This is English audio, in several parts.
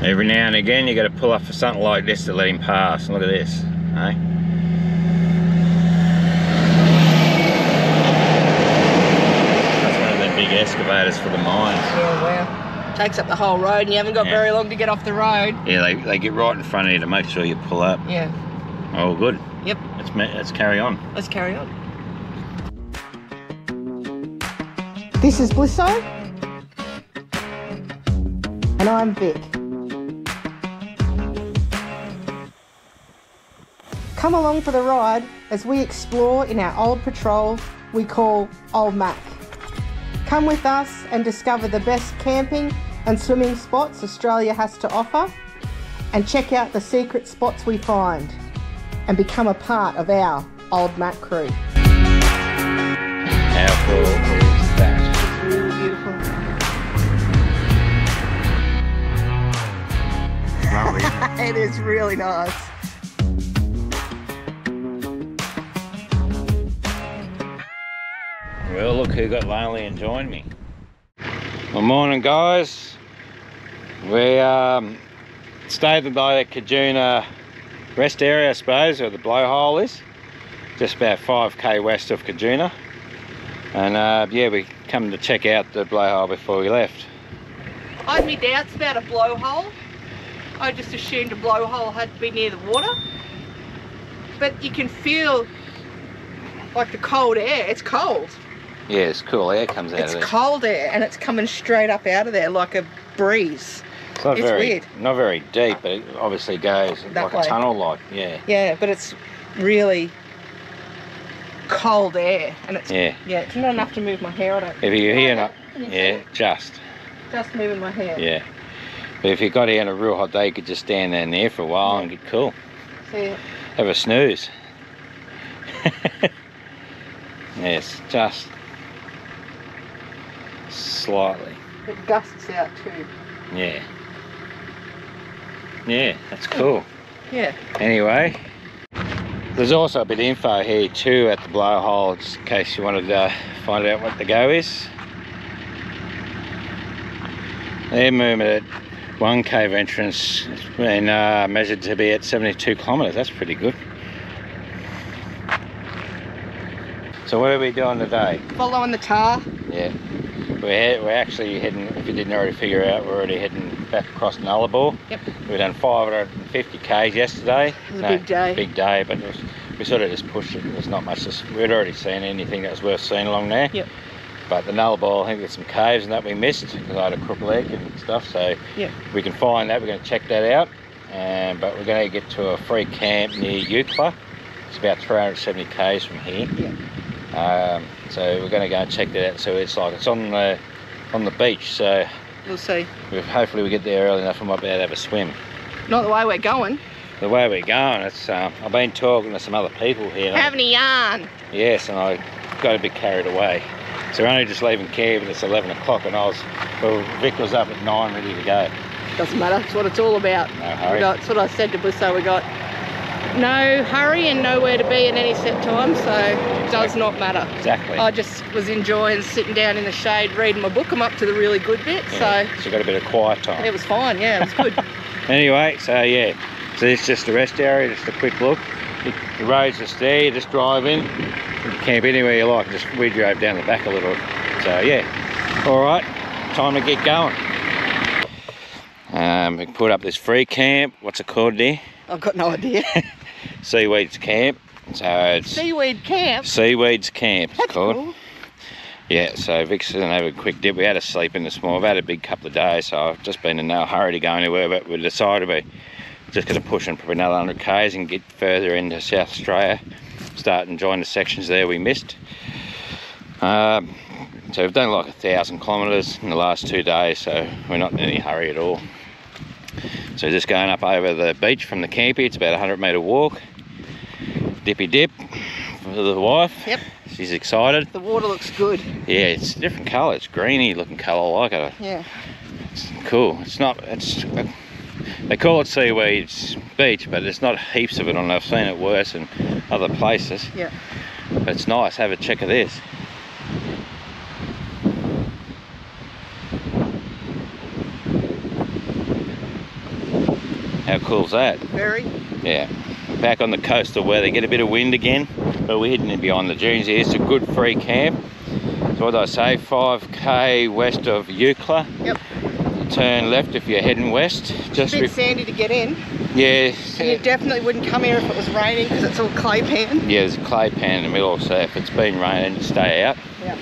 Every now and again you got to pull up for something like this to let him pass. Look at this, eh? That's one of them big excavators for the mines. Yeah, wow. Takes up the whole road and you haven't got very long to get off the road. Yeah, they get right in front of you to make sure you pull up. Yeah. Oh, good. Yep. Let's carry on. Let's carry on. This is Blisso. And I'm Vic. Come along for the ride as we explore in our old patrol we call Old Mac. Come with us and discover the best camping and swimming spots Australia has to offer, and check out the secret spots we find and become a part of our Old Mac crew. How cool is that? It's really beautiful. Lovely. It is really nice. Well, look who got lonely and joined me. Good morning, guys. We stayed by the Caiguna rest area, I suppose, where the Blowhole is. Just about 5k west of Caiguna. And yeah, we come to check out the Blowhole before we left. I had my doubts about a blowhole. I just assumed a blowhole had to be near the water. But you can feel like the cold air. It's cold. Yeah, it's cool air comes out of there. It's cold air and it's coming straight up out of there like a breeze. It's not weird. Not very deep, but it obviously goes That like way. a tunnel, like, yeah. Yeah, but it's really cold air and it's it's not enough to move my hair. I don't If you're here, not, Can you see yeah, it? just moving my hair. yeah. But if you got here on a real hot day, you could just stand down there for a while and get cool. See it? Have a snooze. Yes, just slightly. It gusts out too. Yeah. Yeah, that's cool. Yeah. Anyway, there's also a bit of info here too at the Blowhole, just in case you wanted to find out what the go is. Their movement at one cave entrance has been measured to be at 72 kilometres. That's pretty good. So what are we doing today? Following the tar. Yeah, we're actually heading, if you didn't already figure out, we're already heading back across Nullarbor. Yep. We've done 550 k's yesterday. It was a big day. Big day, but we sort of just pushed it. There's not much, we'd already seen anything that was worth seeing along there. Yep. But the Nullarbor, I think there's some caves and that we missed because I had a crook leg and stuff, so Yep. we can find that. We're going to check that out. But we're going to get to a free camp near Eucla. It's about 370 k's from here. Yeah. So we're going to go and check that out. So it's on the beach. So We'll see. hopefully we get there early enough. We might be able to have a swim. Not the way we're going. The way we're going, it's I've been talking to some other people here. Having a yarn. Yes, and I got a bit carried away. So we're only just leaving camp, and it's 11 o'clock, and Vic was up at 9 ready to go. Doesn't matter. That's what it's all about. No hurry. That's what I said to Blisso. We got no hurry and nowhere to be at any set time, so it does not matter. Exactly. I just was enjoying sitting down in the shade reading my book. I'm up to the really good bit, So you got a bit of quiet time. it was fine. Yeah, it was good. Anyway, so yeah, so it's just the rest area, just a quick look. The road's just there, you just drive in. You can camp anywhere you like. We drove down the back a little. So yeah, all right, time to get going. We can put up this free camp. What's it called there? I've got no idea. Seaweeds camp. So it's Seaweed camp. Seaweeds camp. It's That's called. cool. Yeah, so Vic's gonna have a quick dip. We had a sleep in this morning. I've had a big couple of days, so I've just been in no hurry to go anywhere, but we decided we're just gonna push in probably another 100 k's and get further into South Australia, start enjoying the sections there we missed. So we've done like 1,000 kilometres in the last 2 days, so we're not in any hurry at all. So just going up over the beach from the campy. It's about a 100-metre walk. Dippy dip for the wife. Yep. She's excited. The water looks good. Yeah, it's a different colour. It's greeny looking colour. I like it. Yeah. It's cool. It's not. They call it Seaweeds Beach, but there's not heaps of it on. I've seen it worse in other places. Yeah. But it's nice. Have a check of this. How cool's that? Very. Yeah. Back on the coastal where they get a bit of wind again, but we're heading in behind the dunes here. It's a good free camp. So what did I say? 5k west of Eucla. Yep. Turn left if you're heading west. Just It's a bit sandy to get in. Yeah. And you definitely wouldn't come here if it was raining because it's all clay pan. Yeah, there's a clay pan in the middle, so if it's been raining, stay out. Yeah.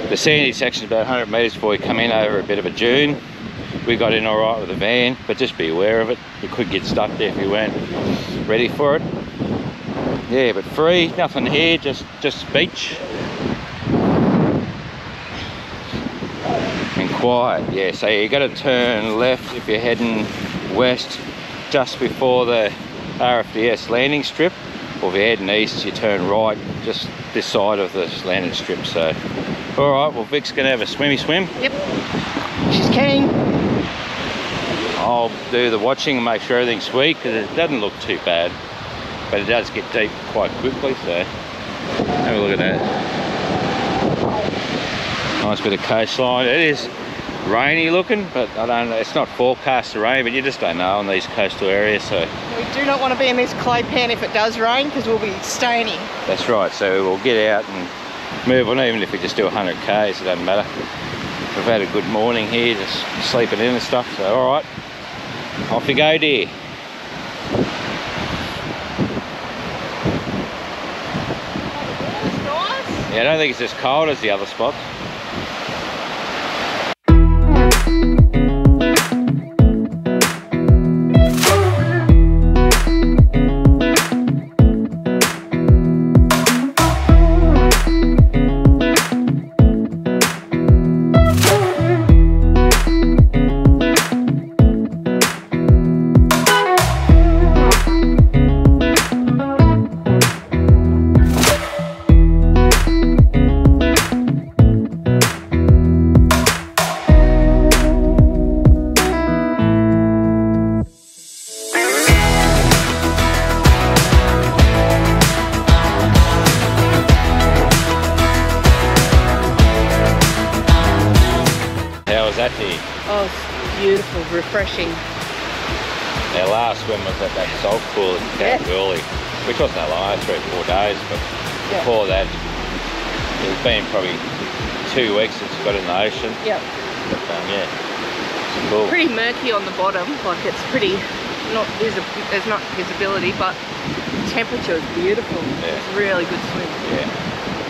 The sandy section is about 100 metres before we come in over a bit of a dune. We got in all right with the van, but just be aware of it. You could get stuck there if you weren't ready for it. Yeah, but free, nothing here, just beach. And quiet, yeah, so you got to turn left if you're heading west just before the RFDS landing strip, or if you're heading east you turn right just this side of the landing strip. So alright, well Vic's gonna have a swim. Yep, she's keen. I'll do the watching and make sure everything's sweet, because it doesn't look too bad, but it does get deep quite quickly. So have a look at that. Nice bit of coastline. It is rainy looking, but I don't know, it's not forecast to rain, but you just don't know on these coastal areas. So We do not want to be in this clay pan if it does rain, because we'll be staining. that's right, so we'll get out and move on, even if we just do 100 k's, it doesn't matter. We've had a good morning here, just sleeping in and stuff, so alright, off you go dear. That's nice. Yeah, I don't think it's as cold as the other spots. Oh, it's beautiful, refreshing. Our last swim was at that salt pool in Kalgoorlie, which wasn't that long, 3 or 4 days, but before that, it's been probably 2 weeks since we got in the ocean. Yep. But yeah, it's cool. Pretty murky on the bottom, like it's pretty, there's not visibility, but temperature is beautiful. Yeah. It's a really good swim. Yeah.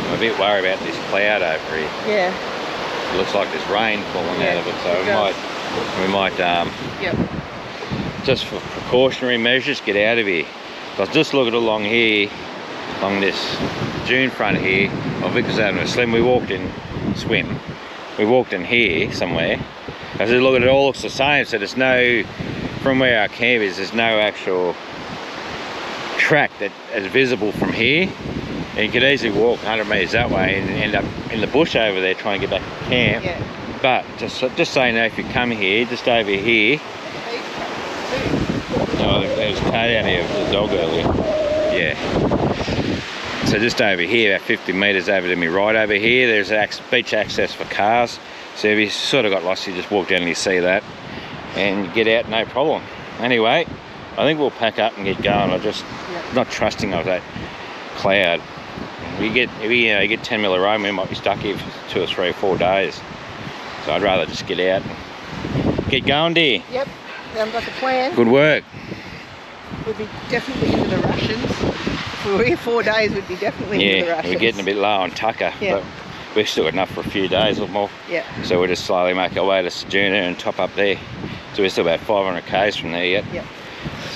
I'm a bit worried about this cloud over here. Yeah. It looks like there's rain falling out of it, so we might just for precautionary measures, get out of here. I was just looking along here, along this dune front here. Well, Vic was having a swim. We walked in here somewhere. I said, look, it all looks the same. So there's no, from where our camp is, there's no actual track that is visible from here. And you could easily walk 100 metres that way and end up in the bush over there trying to get back to camp. Yeah. But just so you know, if you come here, just over here. Oh, there was a car down here with the dog earlier. Yeah. So just over here, about 50 metres over to me right over here, there's beach access for cars. So if you sort of got lost, you just walk down and you see that and get out, no problem. Anyway, I think we'll pack up and get going. I'm just not trusting of that cloud. You get 10 mil of rain, we might be stuck here for 2 or 3 or 4 days. So I'd rather just get out and get going, dear. Yep, sounds like a plan. Good work. We'd be definitely into the rations. If we were here 4 days, we'd be definitely into the rations. Yeah, we're getting a bit low on tucker, but we've still got enough for a few days or more. Yeah. So we'll just slowly make our way to Caiguna and top up there. So we're still about 500 k's from there yet. Yep.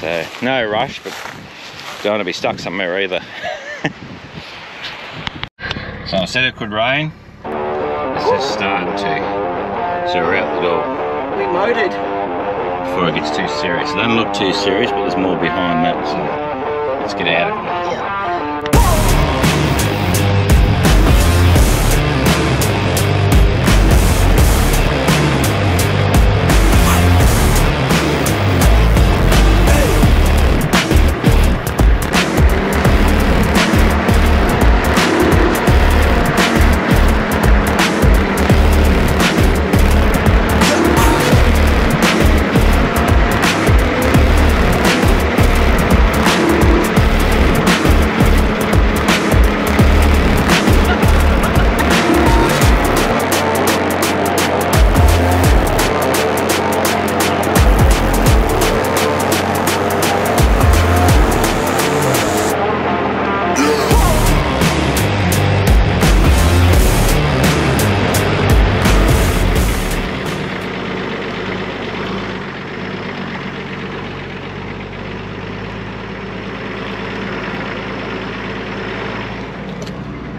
So no rush, but don't want to be stuck somewhere either. So I said it could rain. It's just starting to. So we're out the door. We motored. Before it gets too serious. It doesn't look too serious, but there's more behind that. So let's get out of it. Yeah.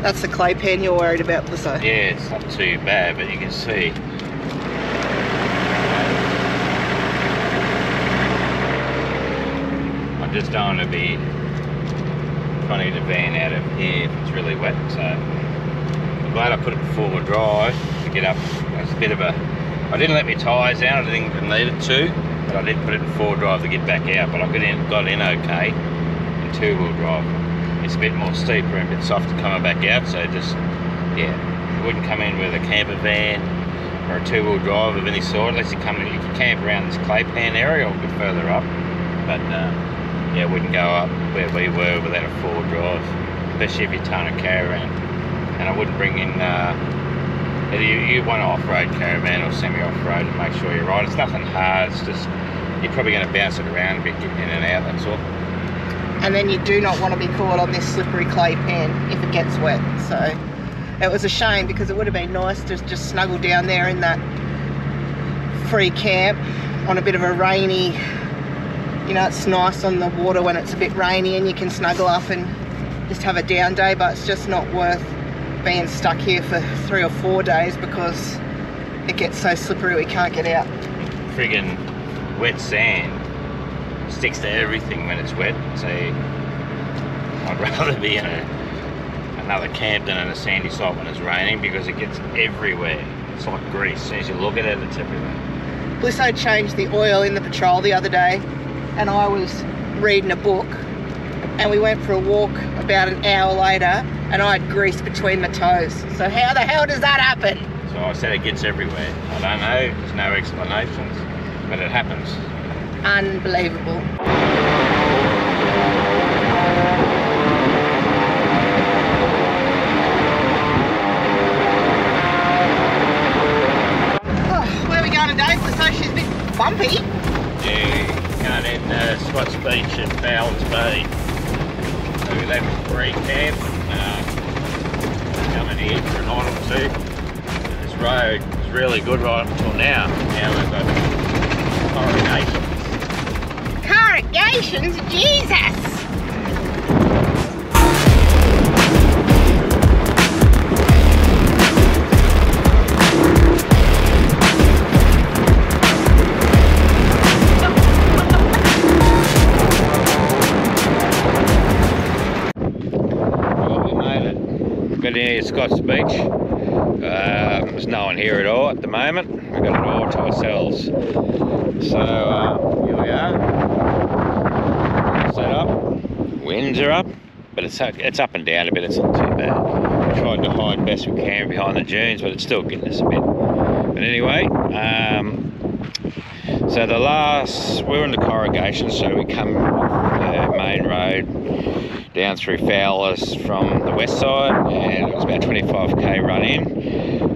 That's the clay pan you're worried about, Blisso. Yeah, it's not too bad, but you can see. I just don't want to be trying to get the van out of here if it's really wet, so I'm glad I put it four-wheel drive to get up. It's a bit of a... I didn't let my tyres down, I didn't even need it to, but I did put it in four-wheel drive to get back out, but I got in okay in two-wheel drive. It's a bit more steeper and a bit softer coming back out, so just, yeah, you wouldn't come in with a camper van or a two-wheel drive of any sort, unless you come in, you can camp around this clay pan area or a bit further up, but yeah, wouldn't go up where we were without a four-wheel drive, especially if you're towing a caravan. And I wouldn't bring in, you want an off-road caravan or semi-off-road to make sure you're right. It's nothing hard, it's just, you're probably going to bounce it around a bit, getting in and out, that's all. And then you do not want to be caught on this slippery clay pan if it gets wet. So it was a shame, because it would have been nice to just snuggle down there in that free camp on a bit of a rainy, you know, it's nice on the water when it's a bit rainy and you can snuggle up and just have a down day, but it's just not worth being stuck here for 3 or 4 days because it gets so slippery we can't get out. Friggin' wet sand sticks to everything when it's wet, so I'd rather be in another camp than in a sandy site when it's raining, because it gets everywhere. It's like grease. As soon as you look at it, it's everywhere. Blisso changed the oil in the patrol the other day, and I was reading a book, and we went for a walk about an hour later, and I had grease between my toes. So how the hell does that happen? So I said it gets everywhere. I don't know, there's no explanations, but it happens. Unbelievable. Oh, where are we going today? So she's a bit bumpy. Yeah, going in Scott's Beach and Fowlers Bay. So we left free camp, coming here for a night or two. This road is really good right up until now. Now we've got corrugations. Corrugations? Jesus! Got in here at Scott's Beach. There's no one here at all at the moment. We've got it all to ourselves. So here we are. Set up. Winds are up, but it's up and down a bit. It's not too bad. We tried to hide best we can behind the dunes, but it's still getting us a bit. But anyway, so we're in the corrugation, so we come off the main road down through Fowlers from the west side, and it was about 25k run in.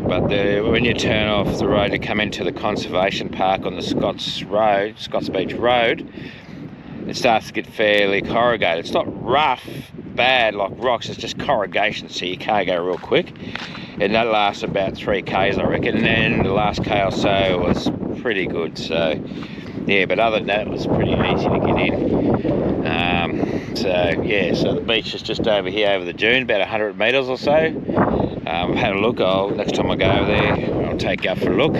But when you turn off the road to come into the conservation park on the Scott's Beach Road, it starts to get fairly corrugated. It's not rough, bad like rocks, it's just corrugation, so you can't go real quick. And that lasts about 3k's, I reckon, and then the last k or so was pretty good. So yeah, but other than that, it was pretty easy to get in. So yeah, so the beach is just over here over the dune, about 100 metres or so. I've had a look. Next time I go over there, I'll take you up for a look.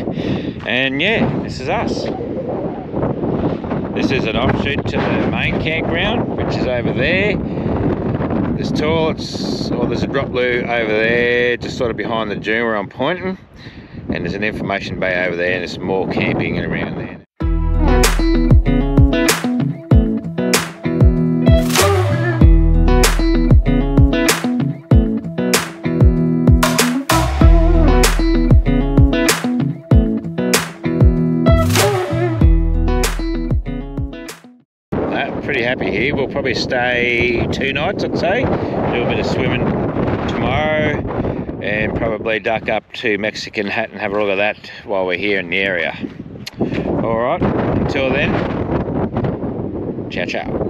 And yeah, this is us. This is an offshoot to the main campground, which is over there. There's toilets, or there's a drop loo over there, just sort of behind the dune where I'm pointing. And there's an information bay over there, and there's more camping around there. Pretty happy here. We'll probably stay 2 nights, I'd say. Do a bit of swimming tomorrow and probably duck up to Mexican Hat and have a look at that while we're here in the area. Alright, until then, ciao ciao.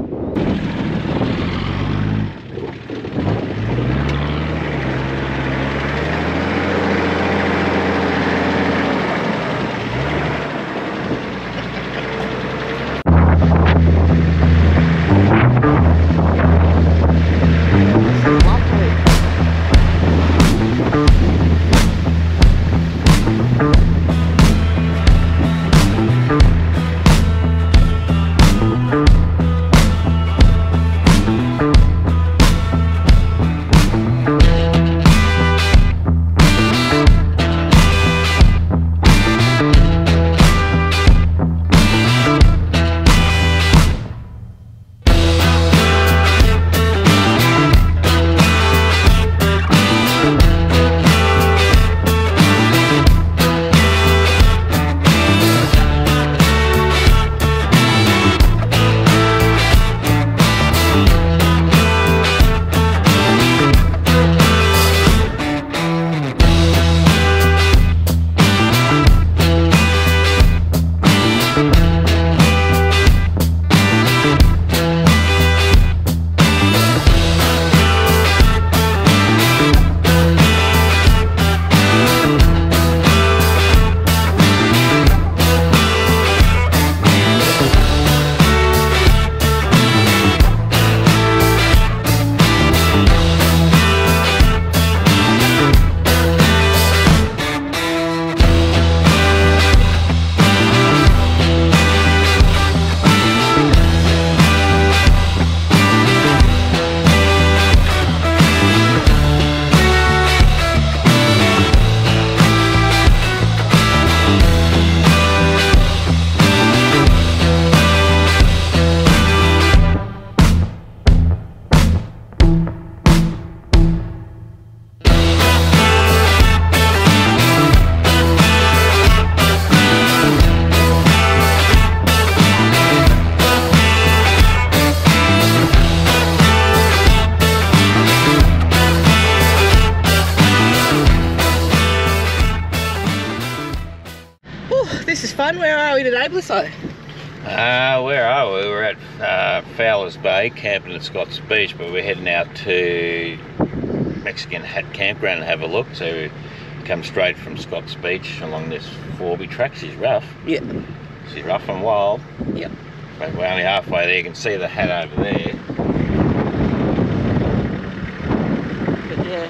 fun. Where are we today, Blisso? Where are we? We're at Fowlers Bay, camping at Scott's Beach, but we're heading out to Mexican Hat Campground and have a look. So we come straight from Scott's Beach along this 4B track. She's rough. Yeah. She's rough and wild. Yep. But we're only halfway there. You can see the hat over there. But yeah.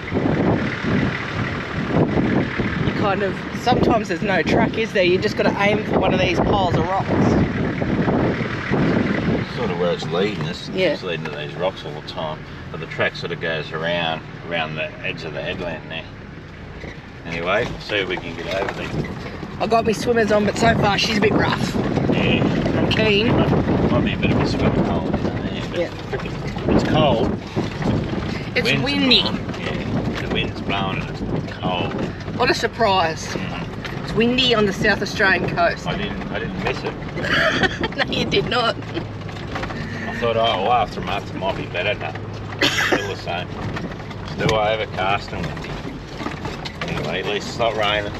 You kind of, sometimes there's no track, is there? You just got to aim for one of these piles of rocks. Sort of where it's leading us. Yeah. It's leading to these rocks all the time. But the track sort of goes around the edge of the headland there. Anyway, see if we can get over there. I got my swimmers on, but so far she's a bit rough. Yeah. I'm keen. Might be a bit of a swimming hole in there, but Yeah. it's cold. It's Wind's windy. blowing. Yeah, the wind's blowing and it's cold. What a surprise. Mm. It's windy on the South Australian coast. I didn't miss it. No, you did not. I thought, oh, well, after a month it might be better. No, still the same. Still overcast and windy. Anyway, at least it's not raining.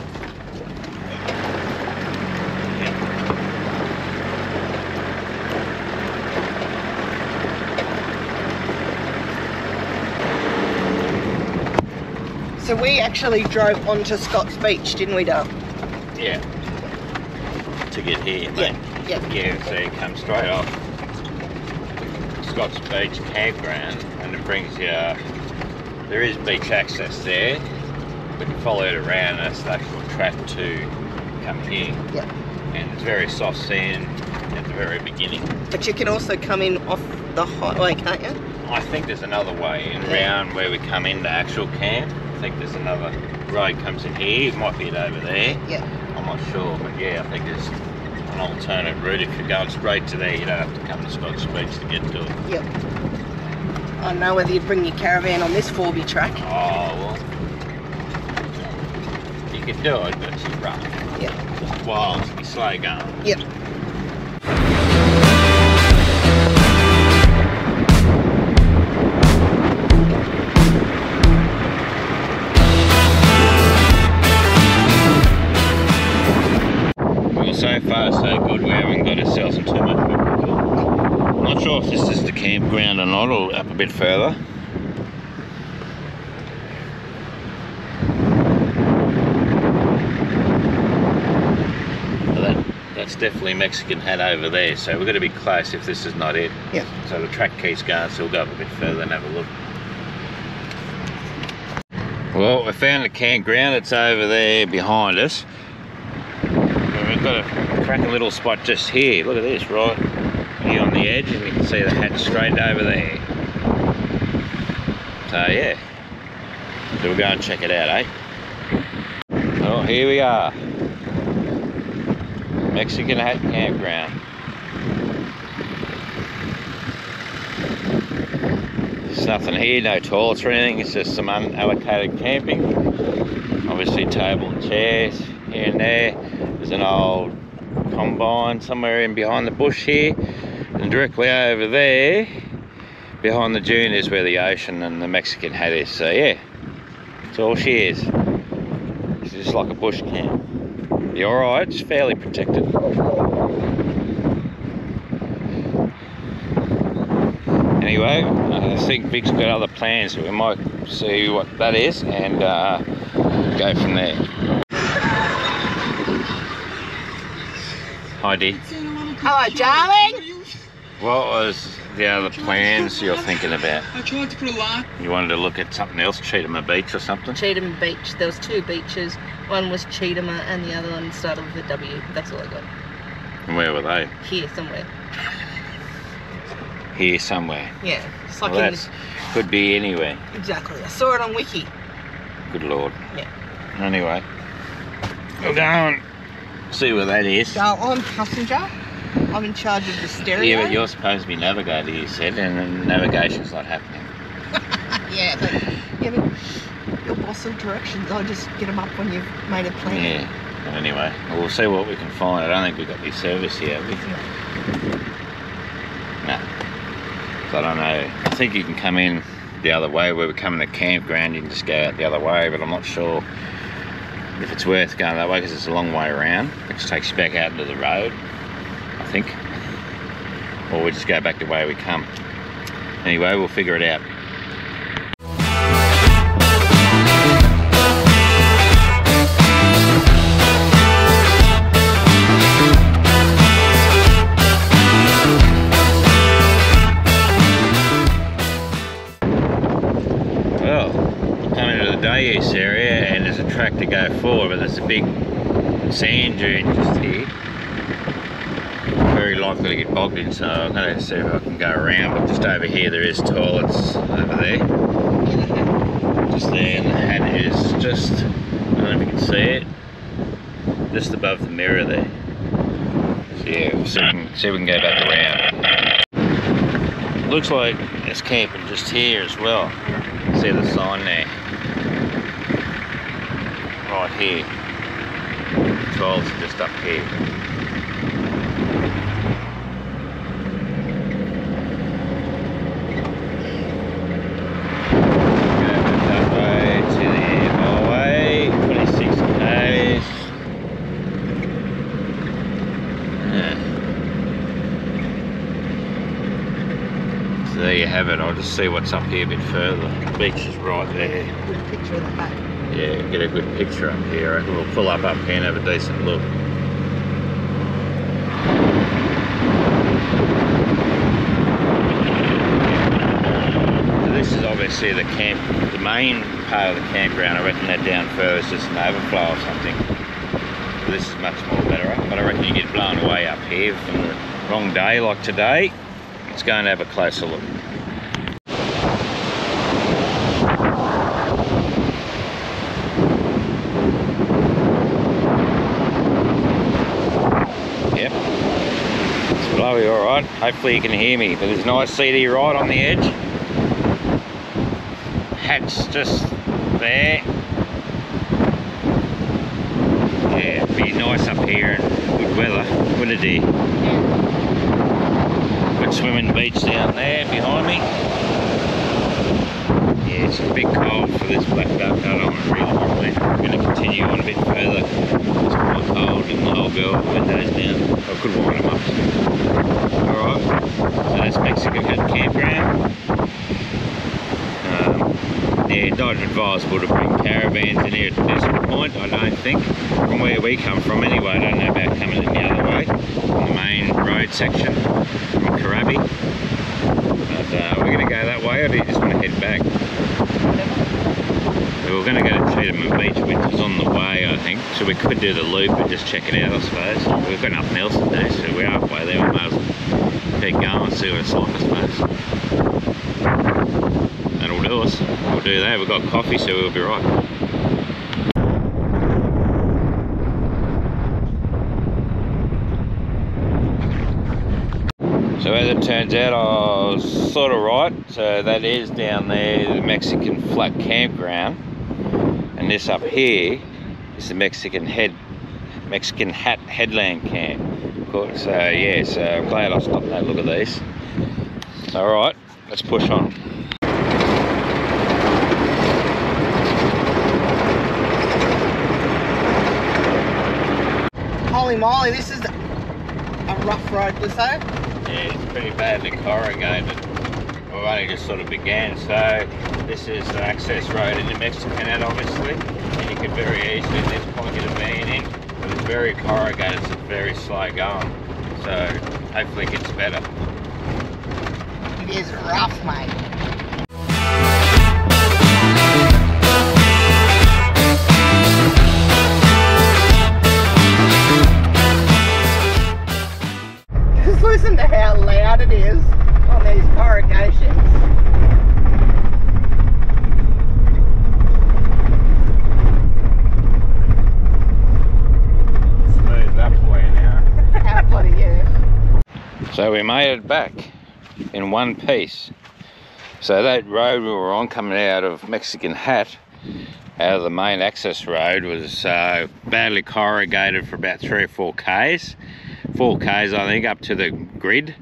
So we actually drove onto Scott's Beach, didn't we, Dale? Yeah. To get here, mate. Yeah. Yeah, so you come straight off Scott's Beach campground and it brings you, there is beach access there. We can follow it around and that's the actual track to come here. Yeah. And it's very soft sand at the very beginning. But you can also come in off the highway, can't you? I think there's another way in round where we come into actual camp. I think there's another road comes in here. It might be it over there. Yeah. I'm not sure, but yeah, I think there's an alternate route. If you're going straight to there, you don't have to come to Scott's Beach to get to it. Yep. I don't know whether you'd bring your caravan on this 4B track. Oh, well. You could do it, but it's rough. Yeah. It's wild, it's be slow going. Yep. So far so good, we haven't got ourselves in too much trouble. I'm not sure if this is the campground or not, or up a bit further. But that's definitely Mexican Hat over there, so we've got to be close if this is not it. Yeah. So the track keeps going, so we'll go up a bit further and have a look. Well, we found the campground, it's over there behind us. We've got a cracking little spot just here. Look at this, right here on the edge, and you can see the hat straight over there. So yeah, so we'll go and check it out, eh? Well, here we are, Mexican Hat Campground. There's nothing here, no toilets or anything. It's just some unallocated camping. Obviously, table and chairs here and there. There's an old combine somewhere in behind the bush here, and directly over there behind the dune is where the ocean and the Mexican Hat is. So yeah, it's all she is. It's just like a bush camp. You're alright, it's fairly protected. Anyway, I think Vic's got other plans, so we might see what that is and go from there. Hi, Dee. Hello, darling. What was the other plans you're thinking about? I tried to put a line. You wanted to look at something else, Cheetama Beach or something? Cheetama Beach. There was two beaches. One was Cheetama and the other one started with a W. That's all I got. And where were they? Here somewhere. Here somewhere. Yeah. It's like Well, in that could be anywhere. Exactly. I saw it on Wiki. Good Lord. Yeah. Anyway, we'll go and see where that is. So I'm passenger. I'm in charge of the stereo. Yeah, but you're supposed to be navigator, you said, and navigation's not happening. Yeah, but your boss will directions. I just get them up when you've made a plan. Yeah. But anyway, we'll see what we can find. I don't think we've got any service here, have we? No. So I don't know. I think you can come in the other way where we're coming to campground. You can just go out the other way, but I'm not sure if it's worth going that way, because it's a long way around. It just takes you back out into the road, I think. Or we just go back the way we come. Anyway, we'll figure it out. Well, we're coming to the day use area and there's a track to go forward, but there's a big sand dune just here. Very likely to get bogged in, so I'm going to see if I can go around. But just over here there is toilets over there. Just there, and the hat is just, I don't know if you can see it, just above the mirror there. So yeah, we'll see if we can go back around. Looks like there's camping just here as well. See the sign there. Right here. The toilets are just up here. There you have it. I'll just see what's up here a bit further. The beach is right there. Good picture of the back. Yeah, get a good picture up here. I reckon we'll pull up here and have a decent look. So this is obviously the camp, the main part of the campground. I reckon that down further is just an overflow or something. So this is much more better, but I reckon you get blown away up here from the wrong day like today. Let's go and have a closer look. Yep, it's blowy alright. Hopefully you can hear me, but there's a nice seedy right on the edge. Hat's just there. Yeah, it'd be nice up here and good weather, wouldn't it? Good swimming beach down there behind me. Yeah, it's a bit cold for this black duck. I don't want to really properly. I'm going to continue on a bit further. It's quite cold and the whole girl windows down. I could wind them up. Alright, so that's Mexican Hut Campground. Yeah, not advisable to bring caravans in here at this point, I don't think. From where we come from anyway, I don't know about coming in the other way, on the main road section from Karabi. But we're going to go that way, or do you just want to head back? So we're going to go to Cheetah Beach, which is on the way, I think. So we could do the loop and just check it out, I suppose. We've got nothing else to do, so we're halfway there. We might as well keep going and see what it's like, I suppose. That'll do us. We'll do that. We've got coffee, so we'll be right. So as it turns out, I was sort of right. So that is down there, the Mexican Flat Campground, and this up here is the Mexican Hat Headland Camp. So yeah, so I'm glad I stopped and had a look at these. All right, let's push on. Holy moly, this is a rough road, Blisso. Yeah, it's pretty badly corrugated. We've only just sort of began, so this is the access road into Mexican Hat, obviously, and you could very easily at this point get a van in, but it's very corrugated, so it's very slow going, so hopefully it gets better. It is rough, mate. Listen to how loud it is on these corrugations. Smooth up for you now. How bloody yeah. So we made it back in one piece. So that road we were on coming out of Mexican Hat, out of the main access road, was badly corrugated for about 3 or 4 k's. 4 k's I think up to the grid.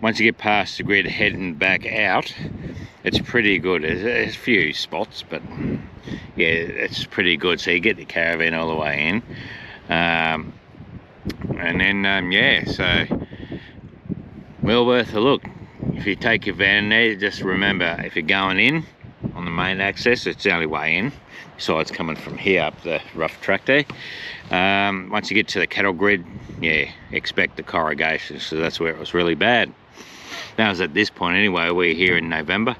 Once you get past the grid heading back out, it's pretty good. There's a few spots, but you yeah, it's pretty good. So you get the caravan all the way in, and then yeah, so well worth a look. If you take your van there, just remember, if you're going in on the main access, it's the only way in, besides coming from here up the rough track there. Once you get to the cattle grid, yeah, expect the corrugation, so that's where it was really bad. That was at this point anyway. We're here in November,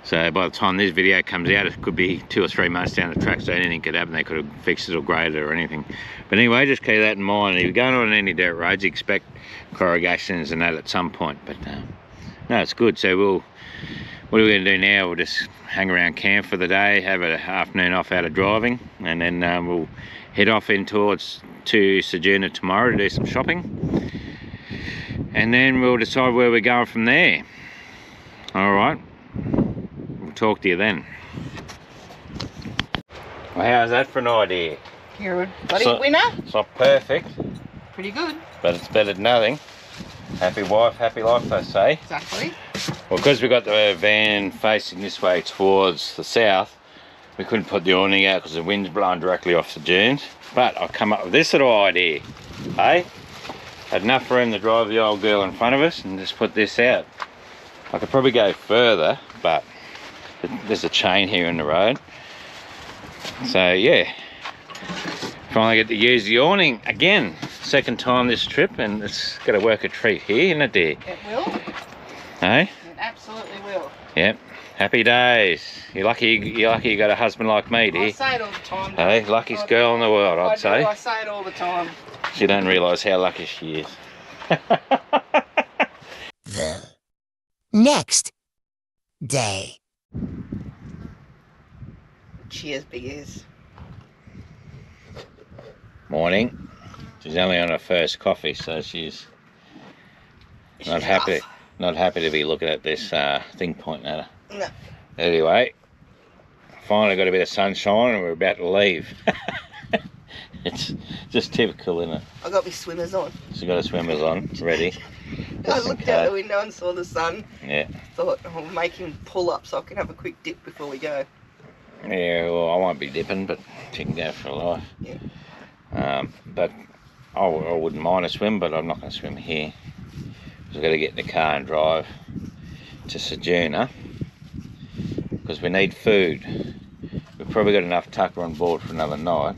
so by the time this video comes out, it could be 2 or 3 months down the track, so anything could happen. They could have fixed it or graded it or anything. But anyway, just keep that in mind. If you're going on any dirt roads, you expect corrugations and that at some point. But no, it's good. So what are we going to do now? We'll just hang around camp for the day, have an afternoon off out of driving, and then we'll head off in to Caiguna tomorrow to do some shopping, and then we'll decide where we're going from there. All right, we'll talk to you then. Well, how's that for an idea? You're a bloody winner. It's not perfect, Pretty good. but it's better than nothing. Happy wife, happy life, they say. Exactly. Well, because we got the van facing this way towards the south, we couldn't put the awning out because the wind's blowing directly off the dunes. But I've come up with this little idea, hey? Had enough room to drive the old girl in front of us and just put this out. I could probably go further, but there's a chain here in the road. So yeah, finally get to use the awning again. Second time this trip, and it's got to work a treat here, isn't it, dear? It will. Hey? It absolutely will. Yep. Happy days. You're lucky you got a husband like me, dear. I say it all the time. Hey, luckiest girl in the world, I'd say. I say it all the time. She don't realise how lucky she is. The next day. Cheers, big ears. Morning. She's only on her first coffee, so she's not happy to be looking at this thing pointing at her. No. Anyway, finally got a bit of sunshine and we're about to leave. It's just typical, isn't it? I got my swimmers on. She's got her swimmers on, ready. I looked out the window and saw the sun. Yeah. Thought I'll make him pull up so I can have a quick dip before we go. Yeah, well, I won't be dipping, but she can go for a life. Yeah. But I wouldn't mind a swim, but I'm not going to swim here. We've got to get in the car and drive to Caiguna because we need food. We've probably got enough tucker on board for another night,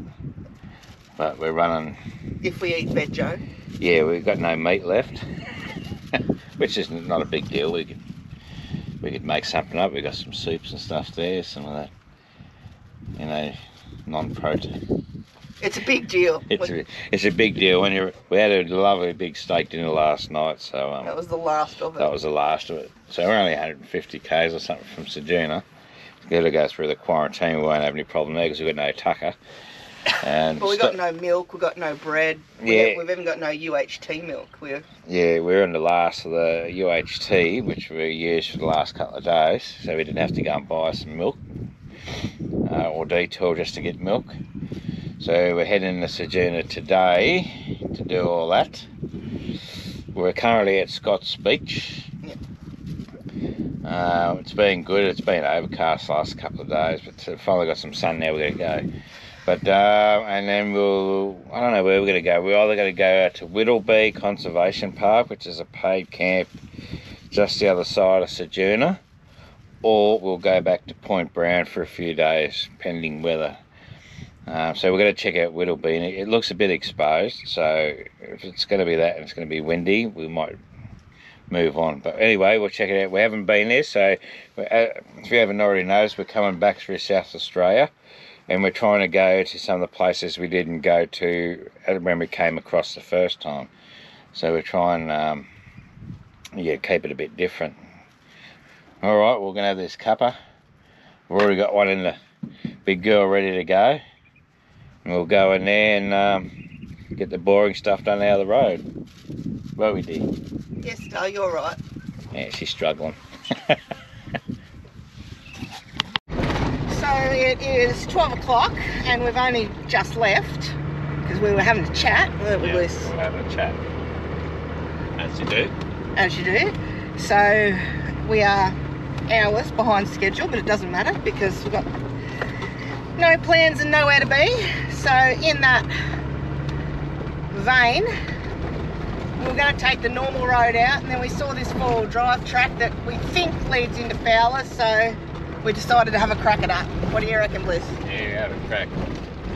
but we're running. If we eat veggie. Yeah, we've got no meat left, which is not a big deal. We could make something up. We've got some soups and stuff there, some of that, you know, non-protein. It's a big deal. It's a big deal. We had a lovely big steak dinner last night, so that was the last of it. That was the last of it. So we're only 150 k's or something from Caiguna. We've got to go through the quarantine. We won't have any problem there because we've got no tucker. And but we got no milk. We got no bread. Yeah. We've even got no UHT milk. We're in the last of the UHT, which we used for the last couple of days, so we didn't have to go and buy some milk or detour just to get milk. So we're heading to Caiguna today to do all that. We're currently at Scott's Beach. Yeah. It's been good. It's been overcast the last couple of days, but finally got some sun now. We're going to go. But and then I don't know where we're going to go. We're either going to go out to Whittleby Conservation Park, which is a paid camp just the other side of Caiguna, or we'll go back to Point Brown for a few days, pending weather. So we're going to check out Whittleby. It looks a bit exposed, so if it's going to be that and it's going to be windy, we might move on. But anyway, we'll check it out. We haven't been there, so if you haven't already noticed, we're coming back through South Australia, and we're trying to go to some of the places we didn't go to when we came across the first time. So we're trying, keep it a bit different. All right, we're going to have this cuppa. We've already got one in the big girl ready to go. And we'll go in there and get the boring stuff done out of the road. Won't we, dear? Yes, Dale, you're right. Yeah, she's struggling. So it is 12 o'clock and we've only just left because we were having a chat, weren't we, Liz? We're having a chat. As you do. As you do. So we are hours behind schedule, but it doesn't matter because we've got no plans and nowhere to be. So in that vein, we were going to take the normal road out, and then we saw this 4-wheel drive track that we think leads into Fowlers, so we decided to have a crack at that. What do you reckon, Bliss? Yeah, have a crack.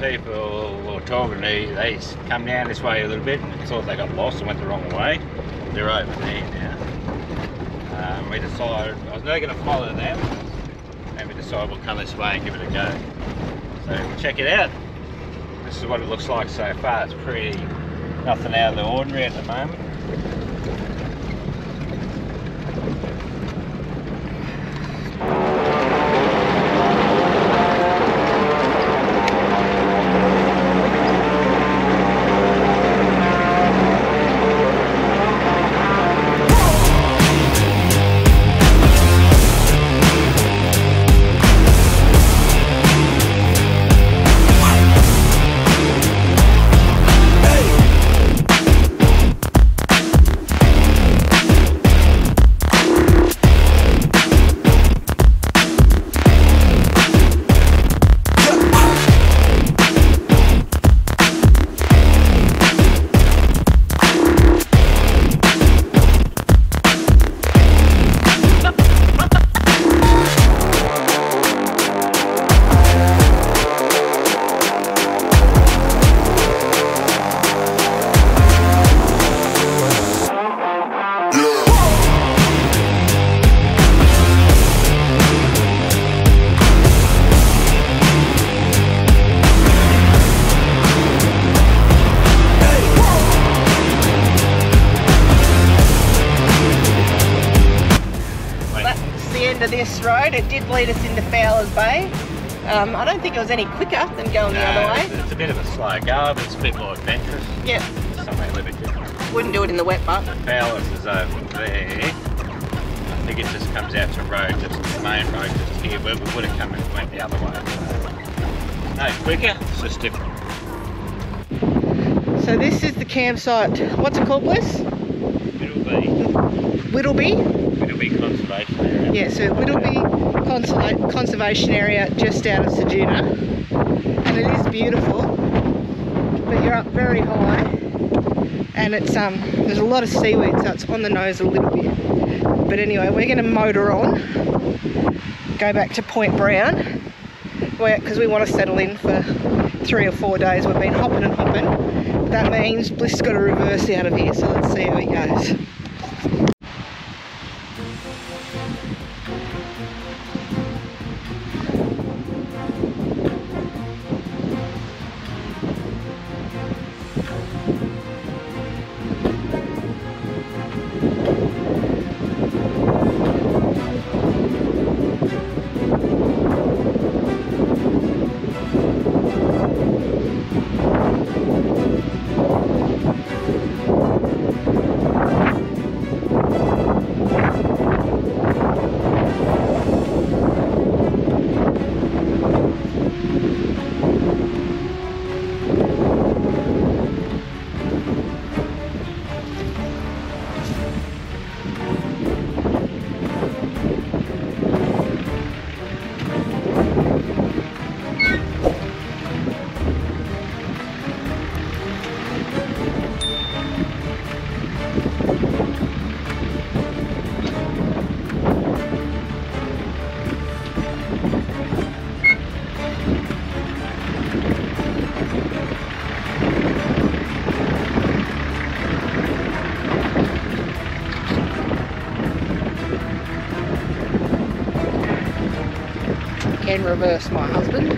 People were talking to me, they come down this way a little bit and thought they got lost and went the wrong way. They're over there now. We decided, I was never going to follow them, and we decided we'll come this way and give it a go. So we'll check it out. This is what it looks like so far. It's pretty, nothing out of the ordinary at the moment. Of this road, it did lead us into Fowlers Bay. I don't think it was any quicker than going the other way. It's a bit of a slow go, but it's a bit more adventurous. Yeah. Something a little bit different. Wouldn't do it in the wet part. The Fowlers is over there. I think it just comes out to road, just the main road just here, where we would have come and went the other way. No quicker, it's just different. So this is the campsite. What's it called, Bliss? Whittleby? Whittleby Conservation Area. Yeah, so Whittleby Conservation Area just out of Caiguna. And it is beautiful, but you're up very high. And it's there's a lot of seaweed, so it's on the nose a little bit. But anyway, we're going to motor on, go back to Point Brown, because we want to settle in for 3 or 4 days. We've been hopping and hopping. That means Bliss got to reverse out of here, so let's see how he goes. Can reverse, my husband.